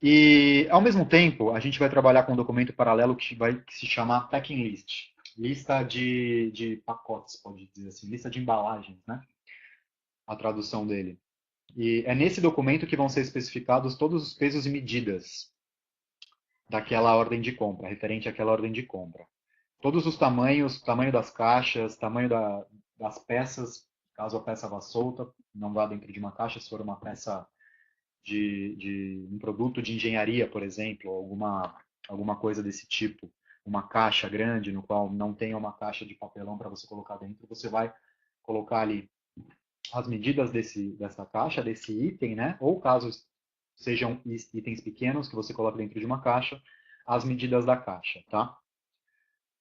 E, ao mesmo tempo, a gente vai trabalhar com um documento paralelo que se chama Packing List. Lista de pacotes, pode dizer assim, lista de embalagens, né? A tradução dele. E é nesse documento que vão ser especificados todos os pesos e medidas daquela ordem de compra, referente àquela ordem de compra. Todos os tamanhos, tamanho das caixas, tamanho das peças, caso a peça vá solta, não vá dentro de uma caixa, se for uma peça de um produto de engenharia, por exemplo, alguma coisa desse tipo, uma caixa grande no qual não tenha uma caixa de papelão para você colocar dentro, você vai colocar ali as medidas dessa caixa, desse item, né? Ou caso sejam itens pequenos que você coloca dentro de uma caixa, as medidas da caixa, tá?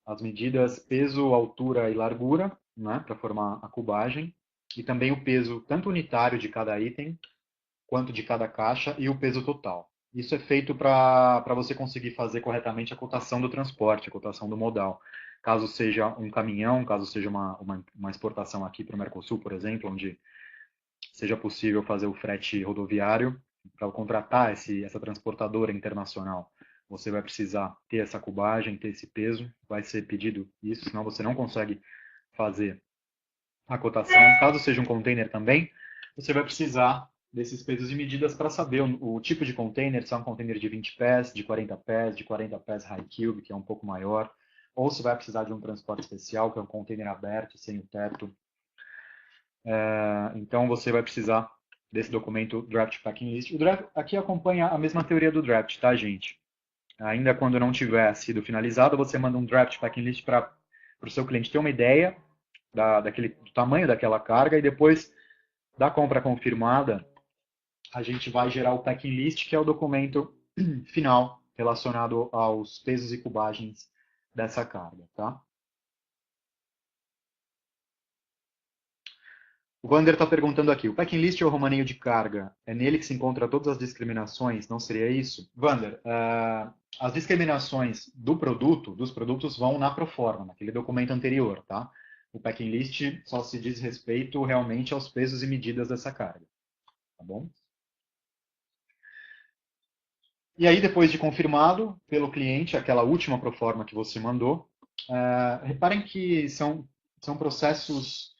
As medidas peso, altura e largura, né? Para formar a cubagem. E também o peso tanto unitário de cada item, quanto de cada caixa e o peso total. Isso é feito para você conseguir fazer corretamente a cotação do transporte, a cotação do modal. Caso seja um caminhão, caso seja uma exportação aqui para o Mercosul, por exemplo, onde seja possível fazer o frete rodoviário, para contratar essa transportadora internacional, você vai precisar ter essa cubagem, ter esse peso, vai ser pedido isso, senão você não consegue fazer a cotação. Caso seja um container também, você vai precisar desses pesos e medidas para saber o tipo de container, se é um container de 20 pés, de 40 pés, de 40 pés high cube, que é um pouco maior, ou se vai precisar de um transporte especial, que é um container aberto, sem o teto. Então você vai precisar desse documento Draft Packing List. O draft aqui acompanha a mesma teoria do draft, tá, gente? Ainda quando não tiver sido finalizado, você manda um Draft Packing List para o seu cliente ter uma ideia do tamanho daquela carga e depois da compra confirmada, a gente vai gerar o Packing List, que é o documento final relacionado aos pesos e cubagens dessa carga, tá? O Wander está perguntando aqui, o packing list é o romaneio de carga? É nele que se encontra todas as discriminações? Não seria isso? Wander, as discriminações dos produtos vão na proforma, naquele documento anterior, tá? O packing list só se diz respeito realmente aos pesos e medidas dessa carga, tá bom? E aí, depois de confirmado pelo cliente, aquela última proforma que você mandou, reparem que são processos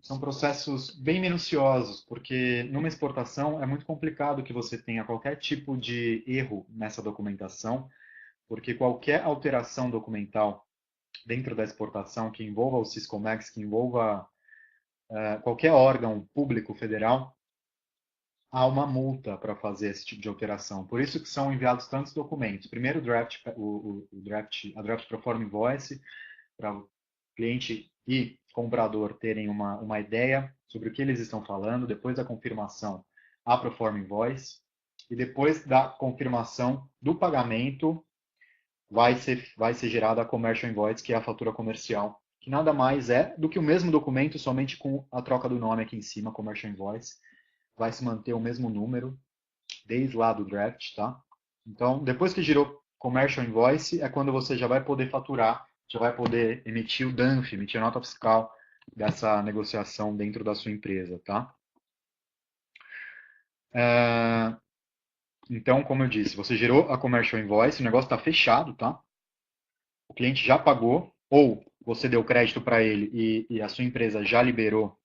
são processos bem minuciosos, porque numa exportação é muito complicado que você tenha qualquer tipo de erro nessa documentação, porque qualquer alteração documental dentro da exportação que envolva o Siscomex, que envolva qualquer órgão público federal, há uma multa para fazer esse tipo de alteração. Por isso que são enviados tantos documentos. Primeiro a draft Proforma Invoice, para o cliente e comprador terem uma ideia sobre o que eles estão falando, depois da confirmação, a Proforma Invoice, e depois da confirmação do pagamento, vai ser gerada a Commercial Invoice, que é a fatura comercial, que nada mais é do que o mesmo documento, somente com a troca do nome aqui em cima, Commercial Invoice. Vai se manter o mesmo número, desde lá do draft, tá? Então, depois que girou Commercial Invoice, é quando você já vai poder faturar, já vai poder emitir o DANF, emitir a nota fiscal dessa negociação dentro da sua empresa, tá? Então, como eu disse, você gerou a Commercial Invoice, o negócio está fechado, tá? O cliente já pagou, ou você deu crédito para ele e a sua empresa já liberou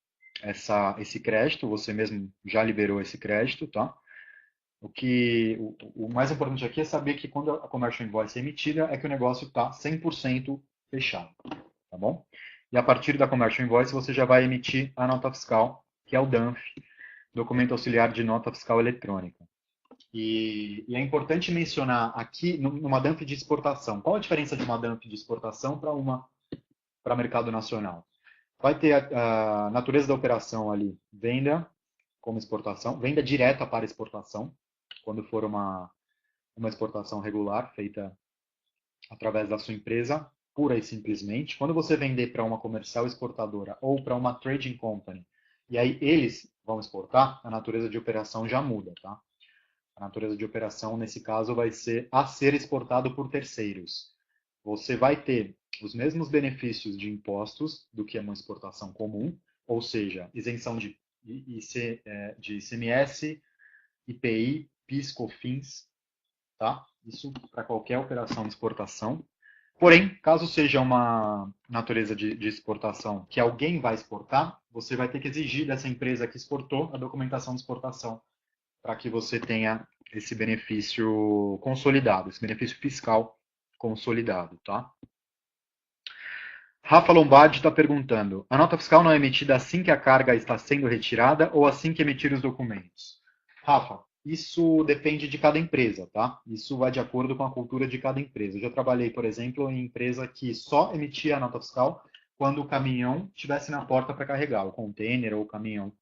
esse crédito, você mesmo já liberou esse crédito, tá? O mais importante aqui é saber que quando a commercial invoice é emitida, é que o negócio está 100% fechado, tá bom? E a partir da commercial invoice, você já vai emitir a nota fiscal, que é o DANF, documento auxiliar de nota fiscal eletrônica. E é importante mencionar aqui, numa DANF de exportação, qual a diferença de uma DANF de exportação para mercado nacional? Vai ter a natureza da operação ali, venda como exportação, venda direta para exportação, quando for uma exportação regular feita através da sua empresa, pura e simplesmente. Quando você vender para uma comercial exportadora ou para uma trading company, e aí eles vão exportar, a natureza de operação já muda, tá? A natureza de operação, nesse caso, vai ser a ser exportado por terceiros. Você vai ter os mesmos benefícios de impostos do que uma exportação comum, ou seja, isenção de ICMS, IPI, PIS, COFINS, tá? Isso para qualquer operação de exportação. Porém, caso seja uma natureza de exportação que alguém vai exportar, você vai ter que exigir dessa empresa que exportou a documentação de exportação para que você tenha esse benefício consolidado, esse benefício fiscal consolidado, tá? Rafa Lombardi está perguntando: a nota fiscal não é emitida assim que a carga está sendo retirada ou assim que emitir os documentos? Rafa, isso depende de cada empresa, tá? Isso vai de acordo com a cultura de cada empresa. Eu já trabalhei, por exemplo, em empresa que só emitia a nota fiscal quando o caminhão estivesse na porta para carregar, o container ou o caminhão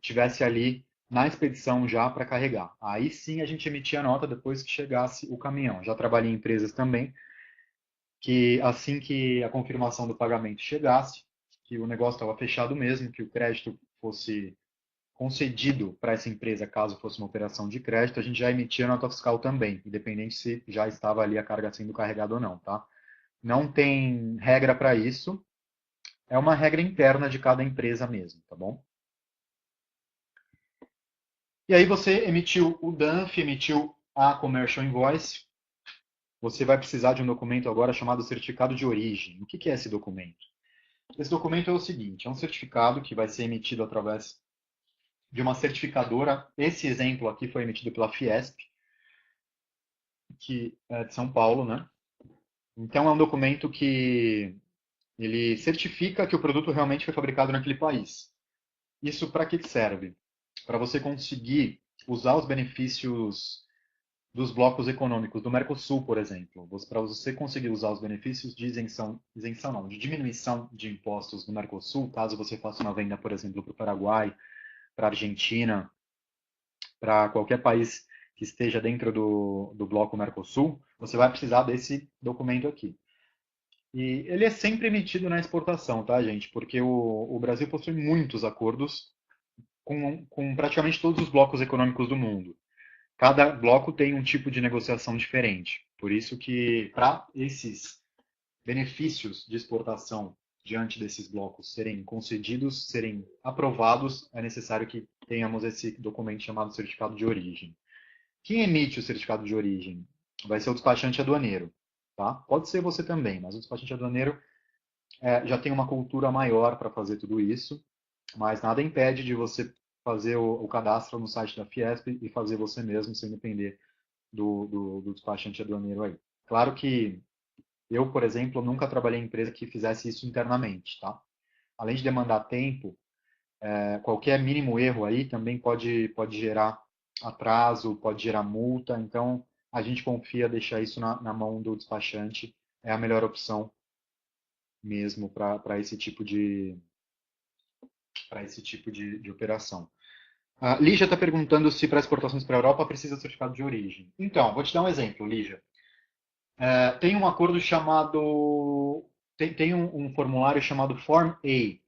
estivesse ali na expedição já para carregar. Aí sim a gente emitia a nota depois que chegasse o caminhão. Já trabalhei em empresas também que assim que a confirmação do pagamento chegasse, que o negócio estava fechado mesmo, que o crédito fosse concedido para essa empresa, caso fosse uma operação de crédito, a gente já emitia nota fiscal também, independente se já estava ali a carga sendo carregada ou não, tá? Não tem regra para isso, é uma regra interna de cada empresa mesmo, tá bom? E aí você emitiu o DANF, emitiu a Commercial Invoice, você vai precisar de um documento agora chamado certificado de origem. O que é esse documento? Esse documento é o seguinte, é um certificado que vai ser emitido através de uma certificadora. Esse exemplo aqui foi emitido pela Fiesp, que é de São Paulo, né? Então é um documento que ele certifica que o produto realmente foi fabricado naquele país. Isso para que serve? Para você conseguir usar os benefícios dos blocos econômicos do Mercosul, por exemplo. Para você conseguir usar os benefícios de isenção não, de diminuição de impostos do Mercosul, caso você faça uma venda, por exemplo, para o Paraguai, para a Argentina, para qualquer país que esteja dentro do bloco Mercosul, você vai precisar desse documento aqui. E ele é sempre emitido na exportação, tá, gente? Porque o Brasil possui muitos acordos com praticamente todos os blocos econômicos do mundo. Cada bloco tem um tipo de negociação diferente. Por isso que, para esses benefícios de exportação diante desses blocos serem concedidos, serem aprovados, é necessário que tenhamos esse documento chamado certificado de origem. Quem emite o certificado de origem vai ser o despachante aduaneiro, tá? Pode ser você também, mas o despachante aduaneiro já tem uma cultura maior para fazer tudo isso, mas nada impede de você fazer o cadastro no site da Fiesp e fazer você mesmo, sem depender do despachante aduaneiro aí. Claro que eu, por exemplo, nunca trabalhei em empresa que fizesse isso internamente, tá? Além de demandar tempo, qualquer mínimo erro aí também pode gerar atraso, pode gerar multa, então a gente confia deixar isso na mão do despachante, é a melhor opção mesmo para esse tipo de operação. A Lígia está perguntando se para exportações para a Europa precisa de certificado de origem. Então, vou te dar um exemplo, Lígia. Tem um acordo chamado. Tem um formulário chamado Form A, que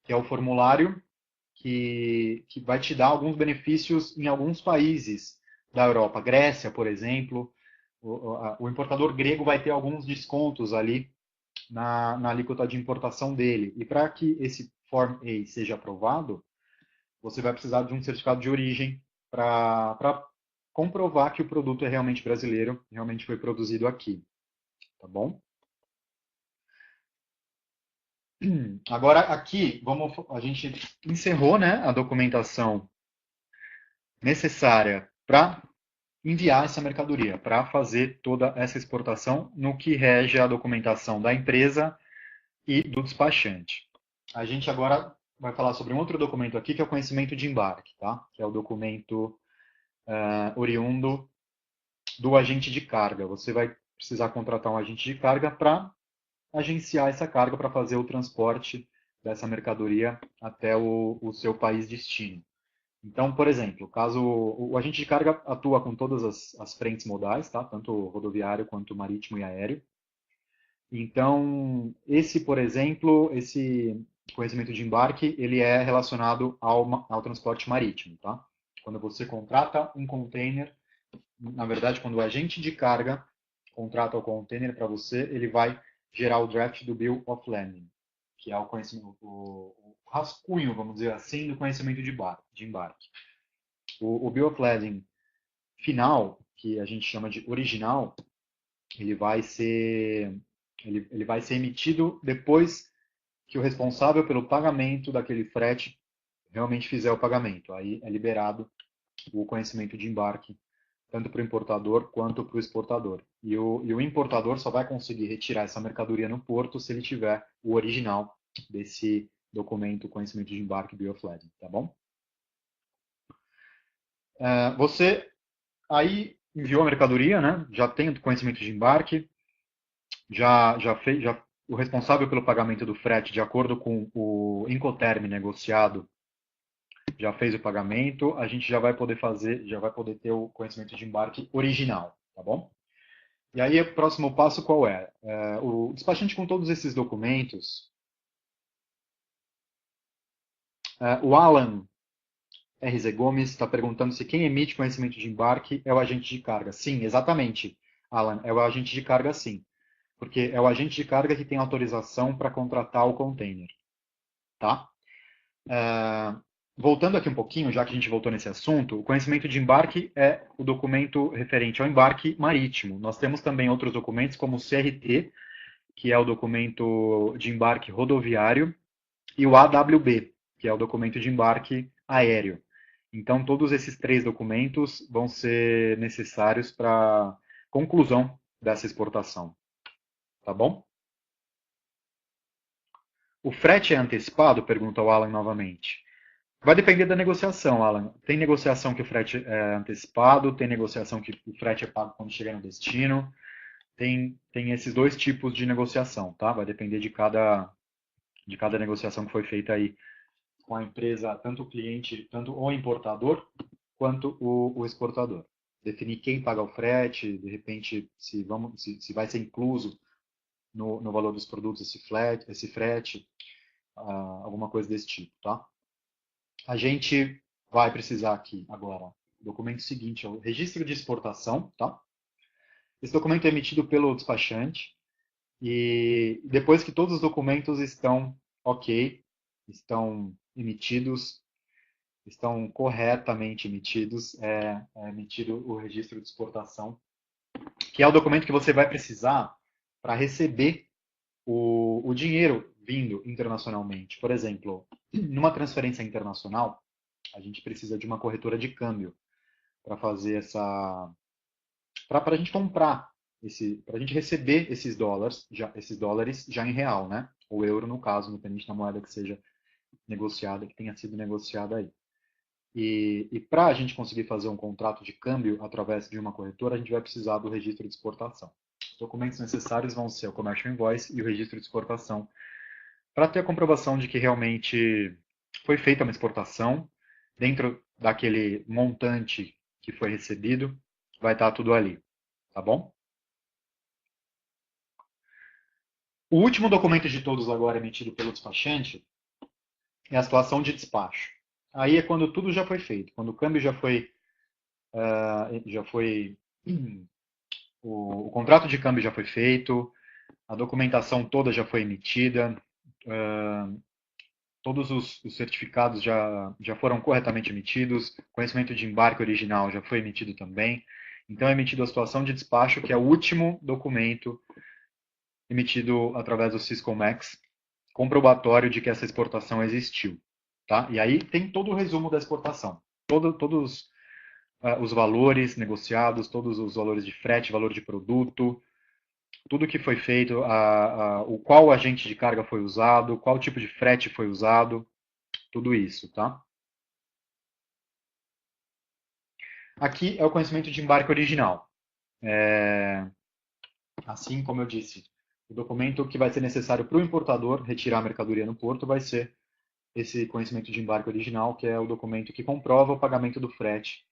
é o formulário que vai te dar alguns benefícios em alguns países da Europa. Grécia, por exemplo. O importador grego vai ter alguns descontos ali na alíquota de importação dele. E para que esse Form A seja aprovado, você vai precisar de um certificado de origem para comprovar que o produto é realmente brasileiro, realmente foi produzido aqui, tá bom? Agora aqui, a gente encerrou, né, a documentação necessária para enviar essa mercadoria, para fazer toda essa exportação no que rege a documentação da empresa e do despachante. A gente agora vai falar sobre um outro documento aqui, que é o conhecimento de embarque, tá? Que é o documento oriundo do agente de carga. Você vai precisar contratar um agente de carga para agenciar essa carga para fazer o transporte dessa mercadoria até o seu país destino. Então, por exemplo, caso o agente de carga atua com todas as frentes modais, tá? Tanto rodoviário quanto marítimo e aéreo. Então, por exemplo, esse conhecimento de embarque, ele é relacionado ao transporte marítimo, tá? Quando você contrata um container, na verdade, quando o agente de carga contrata o container para você, ele vai gerar o draft do Bill of Landing, que é o conhecimento, o rascunho, vamos dizer assim, do conhecimento de embarque. O Bill of Lading final, que a gente chama de original, ele vai ser, ele vai ser emitido depois que o responsável pelo pagamento daquele frete realmente fizer o pagamento. Aí é liberado o conhecimento de embarque, tanto para o importador quanto para o exportador. E o importador só vai conseguir retirar essa mercadoria no porto se ele tiver o original desse documento, conhecimento de embarque Bill of Lading, tá bom? Você aí enviou a mercadoria, né? Já tem o conhecimento de embarque, o responsável pelo pagamento do frete, de acordo com o Incoterm negociado, já fez o pagamento, a gente já vai poder fazer, já vai poder ter o conhecimento de embarque original, tá bom? E aí, o próximo passo qual é? O despachante com todos esses documentos, o Alan RZ Gomes está perguntando se quem emite conhecimento de embarque é o agente de carga. Sim, exatamente, Alan, é o agente de carga sim, porque é o agente de carga que tem autorização para contratar o container, tá? Voltando aqui um pouquinho, já que a gente voltou nesse assunto, o conhecimento de embarque é o documento referente ao embarque marítimo. Nós temos também outros documentos, como o CRT, que é o documento de embarque rodoviário, e o AWB, que é o documento de embarque aéreo. Então, todos esses três documentos vão ser necessários para conclusão dessa exportação. Tá bom? O frete é antecipado? Pergunta o Alan novamente. Vai depender da negociação, Alan. Tem negociação que o frete é antecipado, tem negociação que o frete é pago quando chegar no destino. Tem esses dois tipos de negociação, tá? Vai depender de cada negociação que foi feita aí com a empresa, tanto o cliente, tanto o importador, quanto o exportador. Definir quem paga o frete, de repente, se vai ser incluso no valor dos produtos esse frete, alguma coisa desse tipo, tá? A gente vai precisar aqui agora, o documento seguinte é o registro de exportação, tá? Esse documento é emitido pelo despachante e depois que todos os documentos estão ok, estão emitidos, estão corretamente emitidos, é emitido o registro de exportação, que é o documento que você vai precisar para receber o dinheiro vindo internacionalmente. Por exemplo, numa transferência internacional, a gente precisa de uma corretora de câmbio para fazer para a gente comprar para a gente receber esses dólares já em real, né? Ou euro no caso, independente da moeda que seja negociada, que tenha sido negociada aí. E para a gente conseguir fazer um contrato de câmbio através de uma corretora, a gente vai precisar do registro de exportação. Os documentos necessários vão ser o Commercial Invoice e o registro de exportação, para ter a comprovação de que realmente foi feita uma exportação dentro daquele montante que foi recebido, vai estar tudo ali, tá bom? O último documento de todos agora emitido pelo despachante é a situação de despacho. Aí é quando tudo já foi feito, quando o câmbio já foi o contrato de câmbio já foi feito, a documentação toda já foi emitida, todos os certificados já foram corretamente emitidos, conhecimento de embarque original já foi emitido também. Então é emitido a situação de despacho, que é o último documento emitido através do Syscomex, comprobatório de que essa exportação existiu. Tá? E aí tem todo o resumo da exportação. Todos os valores negociados, todos os valores de frete, valor de produto, tudo que foi feito, o qual agente de carga foi usado, qual tipo de frete foi usado, tudo isso, tá? Aqui é o conhecimento de embarque original. Assim como eu disse, o documento que vai ser necessário para o importador retirar a mercadoria no porto vai ser esse conhecimento de embarque original, que é o documento que comprova o pagamento do frete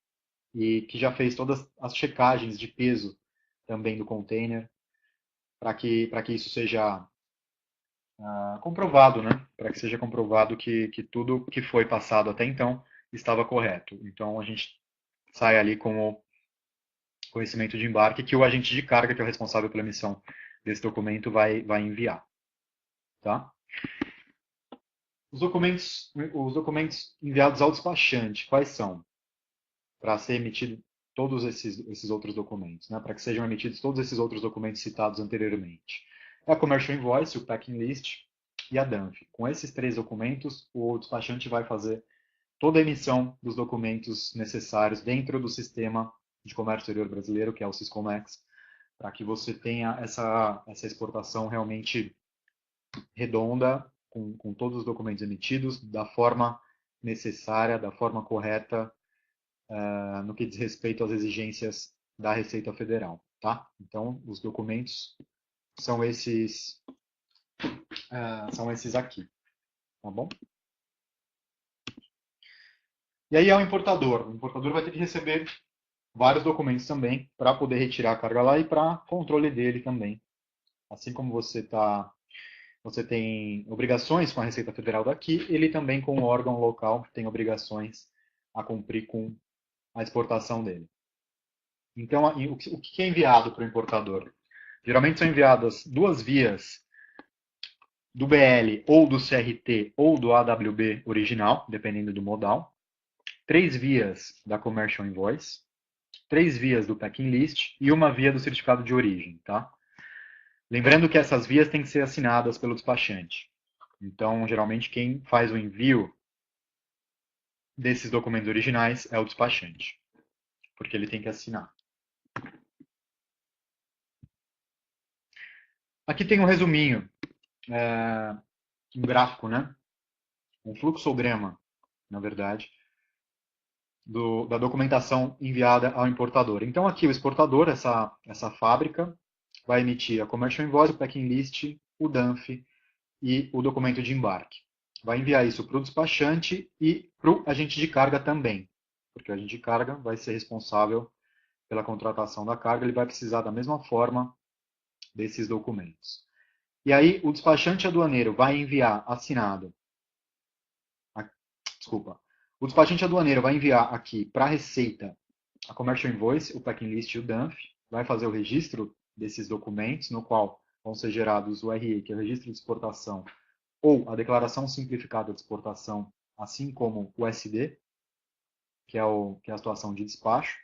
e que já fez todas as checagens de peso também do container, para que isso seja comprovado, né? Para que seja comprovado que tudo que foi passado até então estava correto. Então a gente sai ali com o conhecimento de embarque que o agente de carga, que é o responsável pela emissão desse documento, vai enviar. Tá? Os documentos enviados ao despachante, quais são? Para ser emitido. todos esses outros documentos, né, para que sejam emitidos todos esses outros documentos citados anteriormente. É a Commercial Invoice, o Packing List e a DANF. Com esses 3 documentos, o despachante vai fazer toda a emissão dos documentos necessários dentro do sistema de comércio exterior brasileiro, que é o Siscomex, para que você tenha essa exportação realmente redonda, com todos os documentos emitidos, da forma necessária, da forma correta, no que diz respeito às exigências da Receita Federal. Tá? Então, os documentos são esses aqui. Tá bom? E aí é o importador. O importador vai ter que receber vários documentos também para poder retirar a carga lá e para controle dele também. Assim como você tem obrigações com a Receita Federal daqui, ele também, como órgão local, tem obrigações a cumprir com a exportação dele. Então, o que é enviado para o importador? Geralmente são enviadas 2 vias do BL ou do CRT ou do AWB original, dependendo do modal. 3 vias da Commercial Invoice, 3 vias do Packing List e 1 via do certificado de origem, tá? Lembrando que essas vias têm que ser assinadas pelo despachante. Então, geralmente, quem faz o envio desses documentos originais é o despachante, porque ele tem que assinar. Aqui tem um resuminho, um gráfico, né? Um fluxograma, na verdade, da documentação enviada ao importador. Então, aqui o exportador, essa fábrica, vai emitir a Commercial Invoice, o Packing List, o DANF e o documento de embarque. Vai enviar isso para o despachante e para o agente de carga também, porque o agente de carga vai ser responsável pela contratação da carga, ele vai precisar da mesma forma desses documentos. E aí o despachante aduaneiro vai enviar assinado. Desculpa. O despachante aduaneiro vai enviar aqui para a Receita a Commercial Invoice, o Packing List e o DANF, vai fazer o registro desses documentos, no qual vão ser gerados o RE, que é o registro de exportação, ou a declaração simplificada de exportação, assim como o SD, que é a situação de despacho.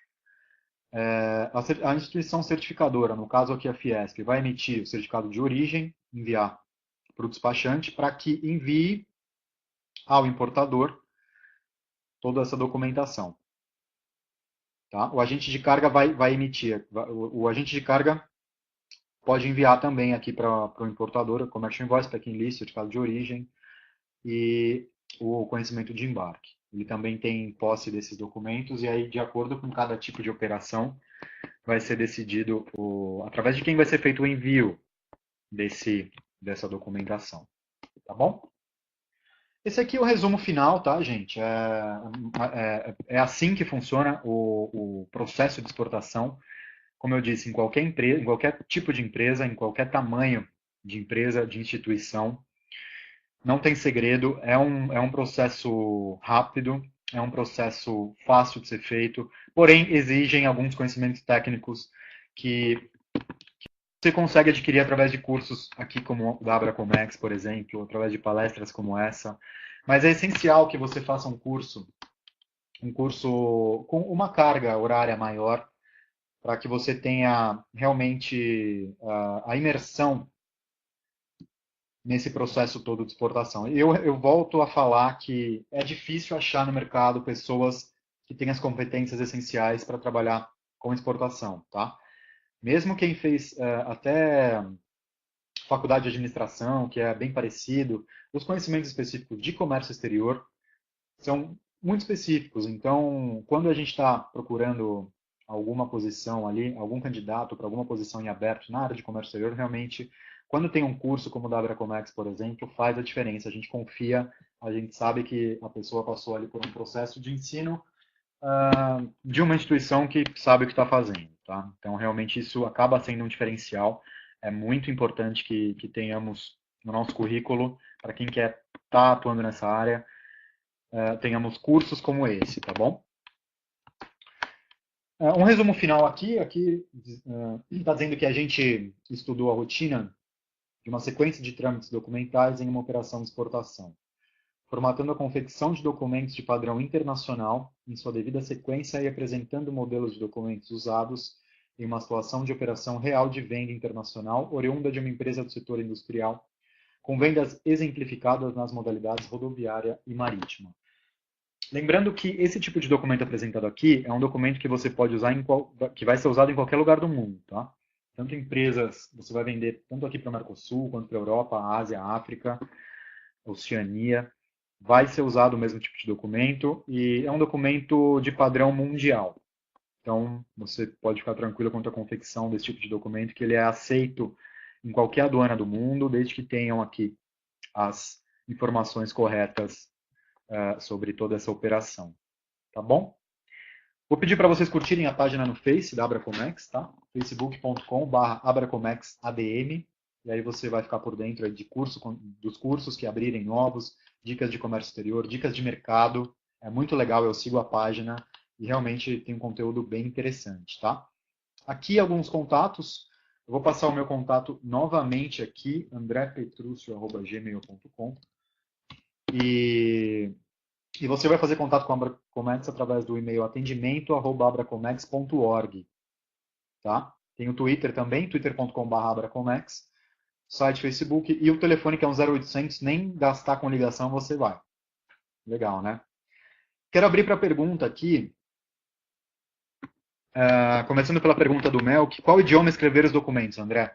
A instituição certificadora, no caso aqui a Fiesp, vai emitir o certificado de origem, enviar para o despachante para que envie ao importador toda essa documentação. Tá? O agente de carga vai emitir, o agente de carga pode enviar também aqui para o importador, o Commercial Invoice, Packing List, certificado de origem e o conhecimento de embarque. Ele também tem posse desses documentos e aí, de acordo com cada tipo de operação, vai ser decidido através de quem vai ser feito o envio dessa documentação. Tá bom? Esse aqui é o resumo final, tá, gente? É assim que funciona o processo de exportação. Como eu disse, em qualquer empresa, em qualquer tipo de empresa, em qualquer tamanho de empresa, de instituição, não tem segredo, é um processo rápido, é um processo fácil de ser feito, porém exigem alguns conhecimentos técnicos que você consegue adquirir através de cursos aqui como o da Abracomex, por exemplo, através de palestras como essa. Mas é essencial que você faça um curso com uma carga horária maior, para que você tenha realmente a imersão nesse processo todo de exportação. Eu volto a falar que é difícil achar no mercado pessoas que têm as competências essenciais para trabalhar com exportação, tá? Mesmo quem fez até faculdade de administração, que é bem parecido, os conhecimentos específicos de comércio exterior são muito específicos. Então, quando a gente está procurando alguma posição ali, algum candidato para alguma posição em aberto na área de comércio exterior, realmente, quando tem um curso como o da Abracomex, por exemplo, faz a diferença. A gente confia, a gente sabe que a pessoa passou ali por um processo de ensino de uma instituição que sabe o que está fazendo. Tá? Então, realmente, isso acaba sendo um diferencial. É muito importante que tenhamos no nosso currículo, para quem quer estar atuando nessa área, tenhamos cursos como esse, tá bom? Um resumo final aqui está dizendo que a gente estudou a rotina de uma sequência de trâmites documentais em uma operação de exportação. formatando a confecção de documentos de padrão internacional em sua devida sequência e apresentando modelos de documentos usados em uma situação de operação real de venda internacional oriunda de uma empresa do setor industrial, com vendas exemplificadas nas modalidades rodoviária e marítima. Lembrando que esse tipo de documento apresentado aqui é um documento que você pode usar que vai ser usado em qualquer lugar do mundo, tá? Tanto empresas, você vai vender tanto aqui para o Mercosul, quanto para a Europa, Ásia, África, Oceania, vai ser usado o mesmo tipo de documento e é um documento de padrão mundial. Então, você pode ficar tranquilo quanto à confecção desse tipo de documento, que ele é aceito em qualquer aduana do mundo, desde que tenham aqui as informações corretas sobre toda essa operação. Tá bom? Vou pedir para vocês curtirem a página no Face da Abracomex, tá? facebook.com/abracomexadm. E aí você vai ficar por dentro aí dos cursos que abrirem novos, dicas de comércio exterior, dicas de mercado. É muito legal, eu sigo a página e realmente tem um conteúdo bem interessante, tá? Aqui alguns contatos. Eu vou passar o meu contato novamente aqui, andrepetruccio@gmail.com. E você vai fazer contato com a Abracomex através do e-mail atendimento@abracomex.org, tá? Tem o Twitter também, twitter.com/abracomex, site, Facebook e o telefone que é um 0800, nem gastar com ligação você vai. Legal, né? Quero abrir para a pergunta aqui, começando pela pergunta do Melk. Qual idioma escrever os documentos, André?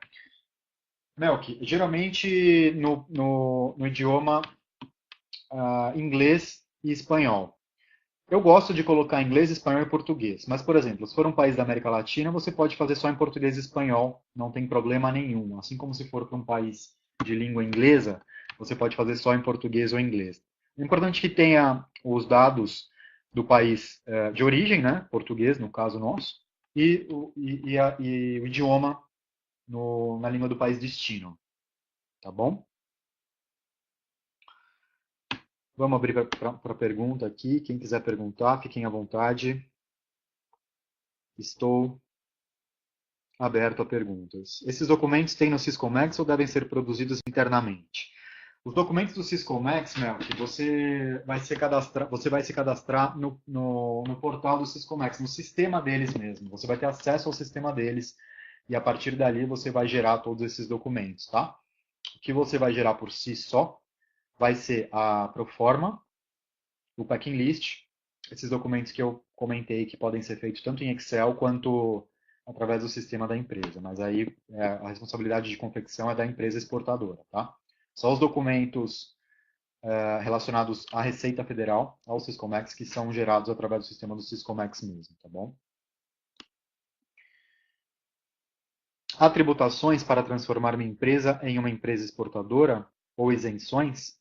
Melk, geralmente no idioma inglês e espanhol. Eu gosto de colocar inglês, espanhol e português. Mas, por exemplo, se for um país da América Latina, você pode fazer só em português e espanhol, não tem problema nenhum. Assim como se for para um país de língua inglesa, você pode fazer só em português ou inglês. O importante é que tenha os dados do país de origem, né? Português, no caso nosso, e o idioma na língua do país destino. Tá bom? Vamos abrir para a pergunta aqui. Quem quiser perguntar, fiquem à vontade. Estou aberto a perguntas. Esses documentos têm no Syscomex ou devem ser produzidos internamente? Os documentos do Syscomex, Melk, você vai se cadastrar no portal do Syscomex, no sistema deles mesmo. Você vai ter acesso ao sistema deles e a partir dali você vai gerar todos esses documentos, tá? O que você vai gerar por si só vai ser a proforma, o packing list, esses documentos que eu comentei que podem ser feitos tanto em Excel quanto através do sistema da empresa, mas aí a responsabilidade de confecção é da empresa exportadora, tá? Só os documentos relacionados à Receita Federal, ao Syscomex, que são gerados através do sistema do Syscomex mesmo, tá bom? Há tributações para transformar uma empresa em uma empresa exportadora ou isenções?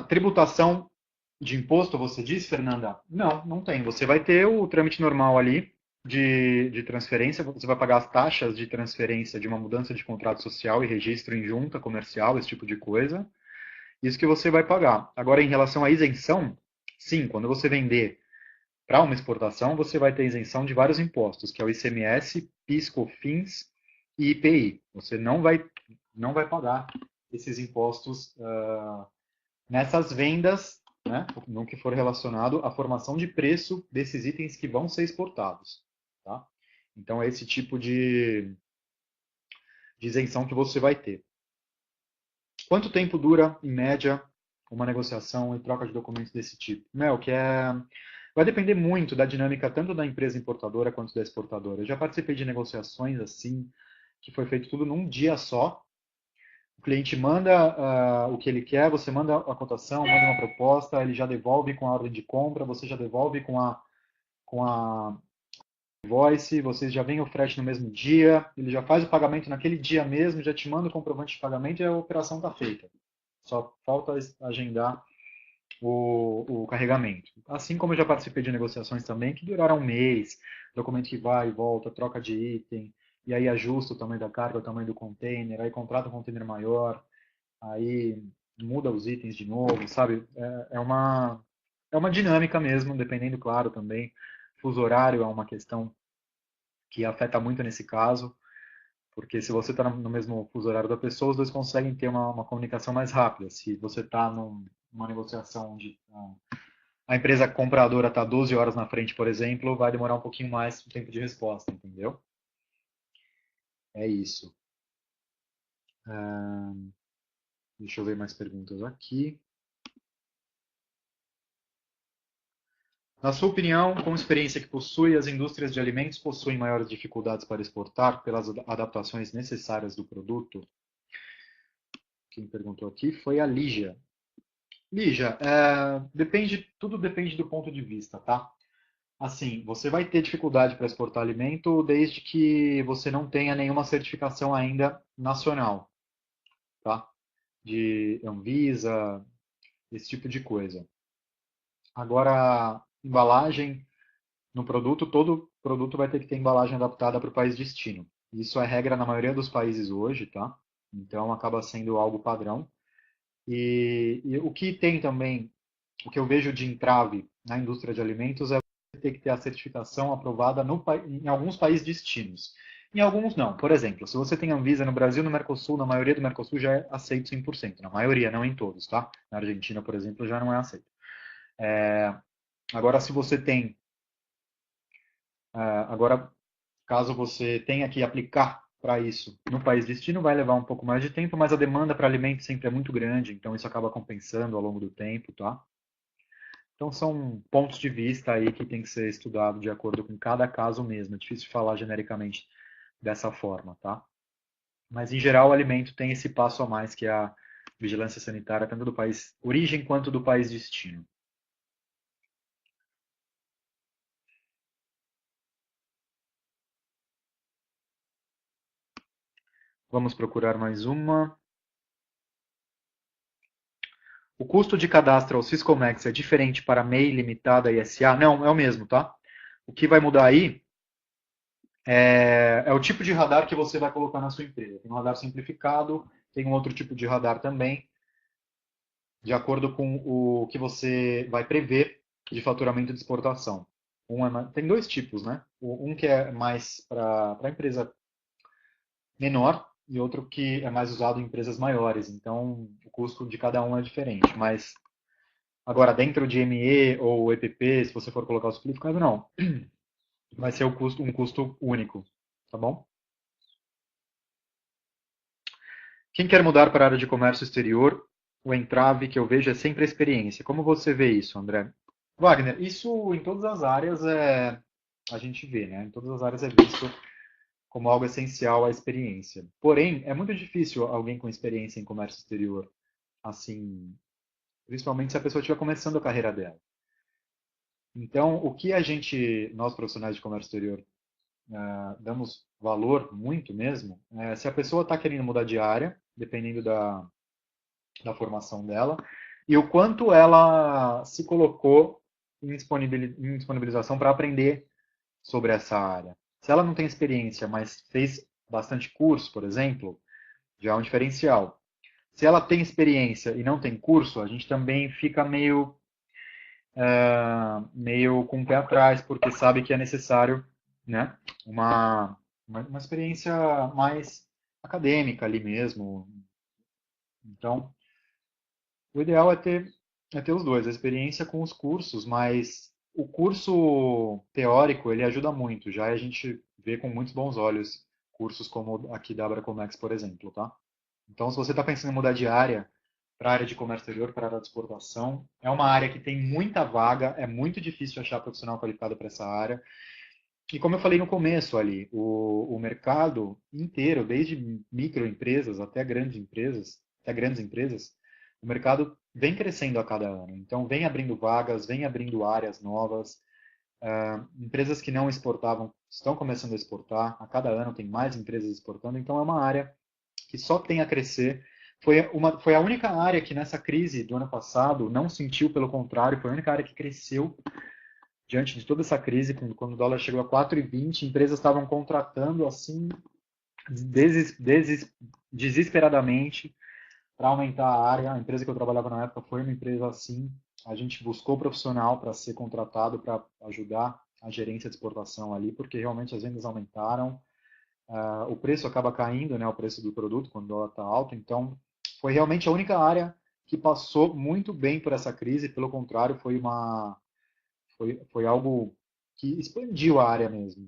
Tributação de imposto, você diz, Fernanda? Não, não tem. Você vai ter o trâmite normal ali de transferência, você vai pagar as taxas de transferência de uma mudança de contrato social e registro em junta comercial, esse tipo de coisa. Isso que você vai pagar. Agora, em relação à isenção, sim, quando você vender para uma exportação, você vai ter isenção de vários impostos, que é o ICMS, PIS, COFINS e IPI. Você não vai pagar esses impostos nessas vendas, né, no que for relacionado à formação de preço desses itens que vão ser exportados. Tá? Então, é esse tipo de isenção que você vai ter. Quanto tempo dura, em média, uma negociação e troca de documentos desse tipo? Vai depender muito da dinâmica tanto da empresa importadora quanto da exportadora. Eu já participei de negociações assim, que foi feito tudo num dia só. O cliente manda o que ele quer, você manda a cotação, manda uma proposta, ele já devolve com a ordem de compra, você já devolve com a invoice, vocês já vêm o frete no mesmo dia, ele já faz o pagamento naquele dia mesmo, já te manda o comprovante de pagamento e a operação está feita. Só falta agendar o carregamento. Assim como eu já participei de negociações também que duraram um mês, documento que vai e volta, troca de item, e aí ajusta o tamanho da carga, o tamanho do container, aí contrata um container maior, aí muda os itens de novo, sabe? É uma dinâmica mesmo, dependendo, claro, também. Fuso horário é uma questão que afeta muito nesse caso. Porque se você está no mesmo fuso horário da pessoa, os dois conseguem ter uma comunicação mais rápida. Se você está numa negociação onde a empresa compradora está 12 horas na frente, por exemplo, vai demorar um pouquinho mais o tempo de resposta, entendeu? É isso. Deixa eu ver mais perguntas aqui. Na sua opinião, com a experiência que possui, as indústrias de alimentos possuem maiores dificuldades para exportar pelas adaptações necessárias do produto? Quem perguntou aqui foi a Lígia. Lígia, tudo depende do ponto de vista, tá? Assim, você vai ter dificuldade para exportar alimento desde que você não tenha nenhuma certificação ainda nacional, tá? De Anvisa, esse tipo de coisa. Agora, embalagem no produto, todo produto vai ter que ter embalagem adaptada para o país destino. Isso é regra na maioria dos países hoje, tá? Então acaba sendo algo padrão. E o que tem também, o que eu vejo de entrave na indústria de alimentos é você ter que ter a certificação aprovada em alguns países destinos. Em alguns não. Por exemplo, se você tem Anvisa no Brasil, no Mercosul, na maioria do Mercosul já é aceito 100%. Na maioria, não em todos, tá? Na Argentina, por exemplo, já não é aceito. Agora, se você tem, agora, caso você tenha que aplicar para isso no país destino, vai levar um pouco mais de tempo, mas a demanda para alimentos sempre é muito grande, então isso acaba compensando ao longo do tempo, tá? Então são pontos de vista aí que tem que ser estudado de acordo com cada caso mesmo. É difícil falar genericamente dessa forma, tá? Mas em geral o alimento tem esse passo a mais que é a vigilância sanitária, tanto do país origem quanto do país destino. Vamos procurar mais uma. O custo de cadastro ao Siscomex é diferente para MEI, Limitada e SA? Não, é o mesmo, tá? O que vai mudar aí é o tipo de radar que você vai colocar na sua empresa. Tem um radar simplificado, tem um outro tipo de radar também, de acordo com o que você vai prever de faturamento de exportação. Tem dois tipos, né? Um que é mais para a empresa menor e outro que é mais usado em empresas maiores. Então, o custo de cada um é diferente. Mas, agora, dentro de ME ou EPP, se você for colocar o simplificado, não. Vai ser um custo único, tá bom? Quem quer mudar para a área de comércio exterior, o entrave que eu vejo é sempre a experiência. Como você vê isso, André? Wagner, isso em todas as áreas a gente vê, né? Em todas as áreas é visto como algo essencial a experiência. Porém, é muito difícil alguém com experiência em comércio exterior, assim, principalmente se a pessoa estiver começando a carreira dela. Então, o que nós profissionais de comércio exterior, damos valor muito mesmo, se a pessoa está querendo mudar de área, dependendo da formação dela, e o quanto ela se colocou em disponibilização para aprender sobre essa área. Se ela não tem experiência, mas fez bastante curso, por exemplo, já é um diferencial. Se ela tem experiência e não tem curso, a gente também fica meio com o pé atrás, porque sabe que é necessário, né, uma experiência mais acadêmica ali mesmo. Então, o ideal é ter os dois, a experiência com os cursos, mas o curso teórico, ele ajuda muito, já a gente vê com muitos bons olhos cursos como aqui da Abracomex, por exemplo, tá? Então, se você está pensando em mudar de área para a área de comércio exterior, para a área de exportação, é uma área que tem muita vaga, é muito difícil achar profissional qualificado para essa área. E como eu falei no começo ali, o mercado inteiro, desde microempresas até grandes empresas, o mercado vem crescendo a cada ano. Então, vem abrindo vagas, vem abrindo áreas novas. Empresas que não exportavam estão começando a exportar. A cada ano tem mais empresas exportando. Então, é uma área que só tem a crescer. Foi a única área que nessa crise do ano passado não sentiu, pelo contrário, foi a única área que cresceu diante de toda essa crise, quando o dólar chegou a 4,20, empresas estavam contratando assim desesperadamente para aumentar a área. A empresa que eu trabalhava na época foi uma empresa assim. A gente buscou profissional para ser contratado para ajudar a gerência de exportação ali, porque realmente as vendas aumentaram. o preço acaba caindo, né, o preço do produto quando o dólar está alto. Então, foi realmente a única área que passou muito bem por essa crise. Pelo contrário, foi algo que expandiu a área mesmo,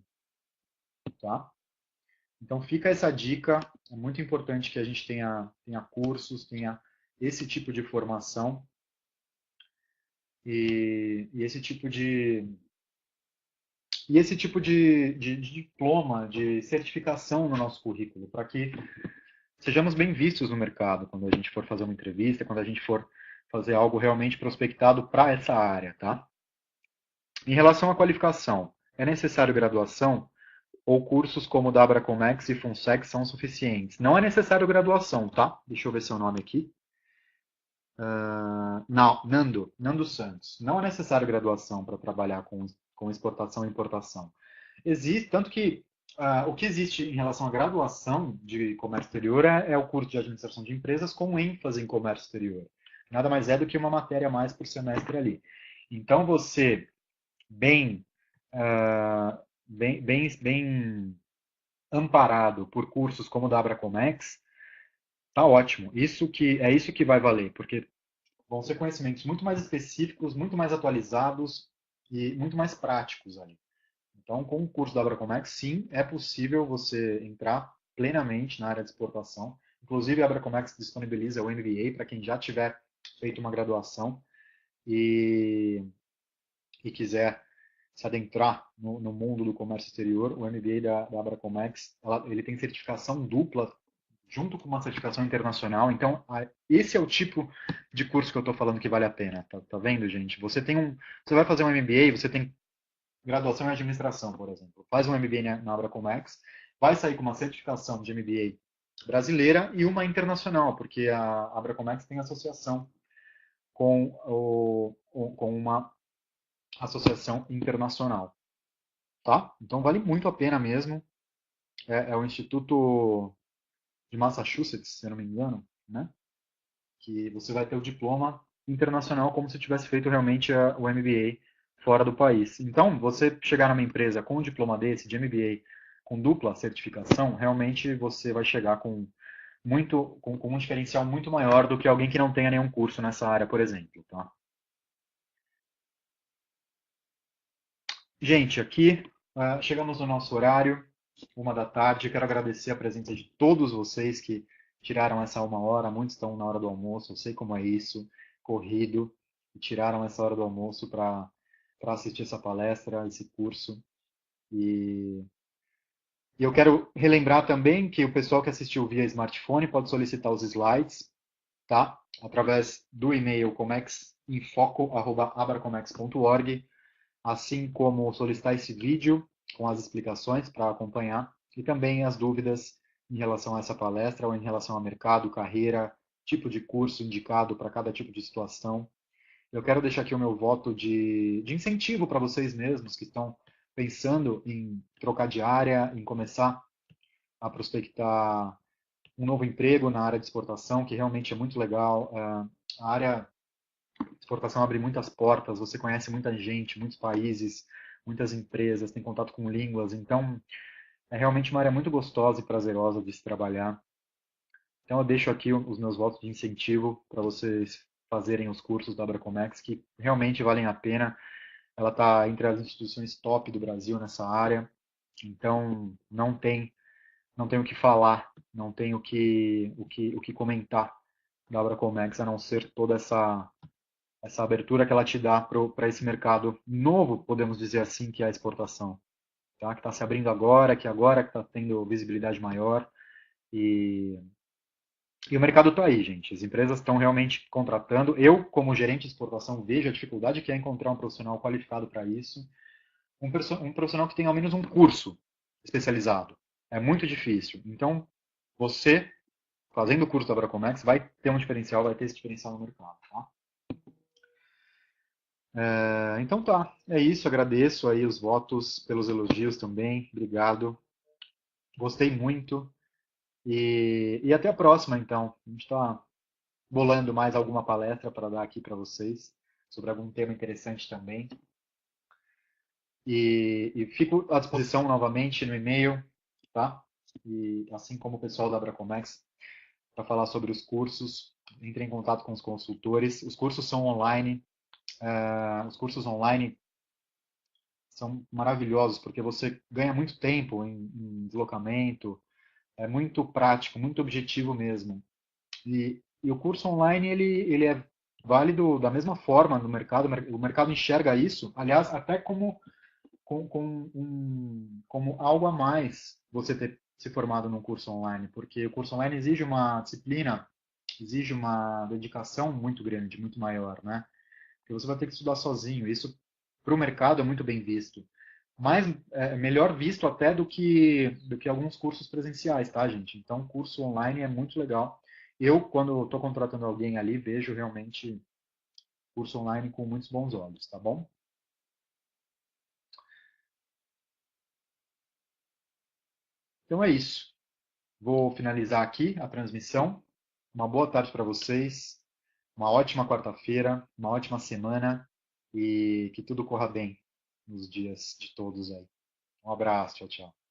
tá? Então fica essa dica, é muito importante que a gente tenha cursos, tenha esse tipo de formação e esse tipo de diploma, de certificação no nosso currículo, para que sejamos bem vistos no mercado quando a gente for fazer uma entrevista, quando a gente for fazer algo realmente prospectado para essa área, tá? Em relação à qualificação, é necessário graduação? Ou cursos como o da Abracomex e Funsex são suficientes? Não é necessário graduação, tá? Deixa eu ver seu nome aqui. Não, Nando Santos. Não é necessário graduação para trabalhar com exportação e importação. Existe, tanto que o que existe em relação à graduação de comércio exterior é o curso de administração de empresas com ênfase em comércio exterior. Nada mais é do que uma matéria a mais por semestre ali. Então, você, bem, uh, bem amparado por cursos como o da Abracomex, tá ótimo. Isso que vai valer, porque vão ser conhecimentos muito mais específicos, muito mais atualizados e muito mais práticos ali. Então, com o curso da Abracomex, sim, é possível você entrar plenamente na área de exportação. Inclusive, a Abracomex disponibiliza o MBA para quem já tiver feito uma graduação e, e quiser se adentrar no mundo do comércio exterior. O MBA da Abracomex, ele tem certificação dupla junto com uma certificação internacional. Então, esse é o tipo de curso que eu estou falando que vale a pena. Tá vendo, gente? Você vai fazer um MBA, você tem graduação em administração, por exemplo. Faz um MBA na Abracomex, vai sair com uma certificação de MBA brasileira e uma internacional, porque a Abracomex tem associação com uma associação internacional, tá? Então vale muito a pena mesmo. É o Instituto de Massachusetts, se eu não me engano, né? Que você vai ter o diploma internacional como se tivesse feito realmente o MBA fora do país. Então, você chegar numa empresa com um diploma desse, de MBA, com dupla certificação, realmente você vai chegar com um diferencial muito maior do que alguém que não tenha nenhum curso nessa área, por exemplo. Tá? Gente, aqui chegamos no nosso horário, 1 da tarde. Quero agradecer a presença de todos vocês que tiraram essa 1 hora. Muitos estão na hora do almoço, eu sei como é isso, corrido, e tiraram essa hora do almoço para assistir essa palestra, esse curso. E eu quero relembrar também que o pessoal que assistiu via smartphone pode solicitar os slides, tá? Através do e-mail comexinfoco@abracomex.org, assim como solicitar esse vídeo com as explicações para acompanhar e também as dúvidas em relação a essa palestra ou em relação ao mercado, carreira, tipo de curso indicado para cada tipo de situação. Eu quero deixar aqui o meu voto de incentivo para vocês mesmos que estão pensando em trocar de área, em começar a prospectar um novo emprego na área de exportação, que realmente é muito legal. A área de exportação abre muitas portas, você conhece muita gente, muitos países, muitas empresas, tem contato com línguas, então é realmente uma área muito gostosa e prazerosa de se trabalhar. Então eu deixo aqui os meus votos de incentivo para vocês fazerem os cursos da Abracomex, que realmente valem a pena. Ela está entre as instituições top do Brasil nessa área, então não tem o que falar, não tem o que comentar da Abracomex, a não ser toda essa abertura que ela te dá para esse mercado novo, podemos dizer assim, que é a exportação, tá? Que está se abrindo agora que está tendo visibilidade maior e o mercado está aí, gente. As empresas estão realmente contratando. Eu, como gerente de exportação, vejo a dificuldade que é encontrar um profissional qualificado para isso, um profissional que tenha ao menos um curso especializado. É muito difícil. Então, você fazendo o curso da Abracomex, vai ter um diferencial, vai ter esse diferencial no mercado, tá? Então tá, é isso, agradeço aí os votos pelos elogios também, obrigado, gostei muito e até a próxima então, a gente está bolando mais alguma palestra para dar aqui para vocês, sobre algum tema interessante também, e fico à disposição novamente no e-mail, tá? e assim como o pessoal da Abracomex, para falar sobre os cursos. Entre em contato com os consultores. Os cursos são online. Os cursos online são maravilhosos porque você ganha muito tempo em deslocamento. É muito prático, muito objetivo mesmo. E o curso online ele é válido da mesma forma no mercado. O mercado enxerga isso, aliás, até como algo a mais você ter se formado num curso online, porque o curso online exige uma disciplina, exige uma dedicação muito grande, muito maior, né? Porque você vai ter que estudar sozinho. Isso para o mercado é muito bem visto. Mais, melhor visto até do que alguns cursos presenciais, tá, gente? Então, curso online é muito legal. Eu, quando estou contratando alguém ali, vejo realmente curso online com muitos bons olhos, tá bom? Então é isso. Vou finalizar aqui a transmissão. Uma boa tarde para vocês, uma ótima quarta-feira, uma ótima semana e que tudo corra bem nos dias de todos aí. Um abraço, tchau, tchau.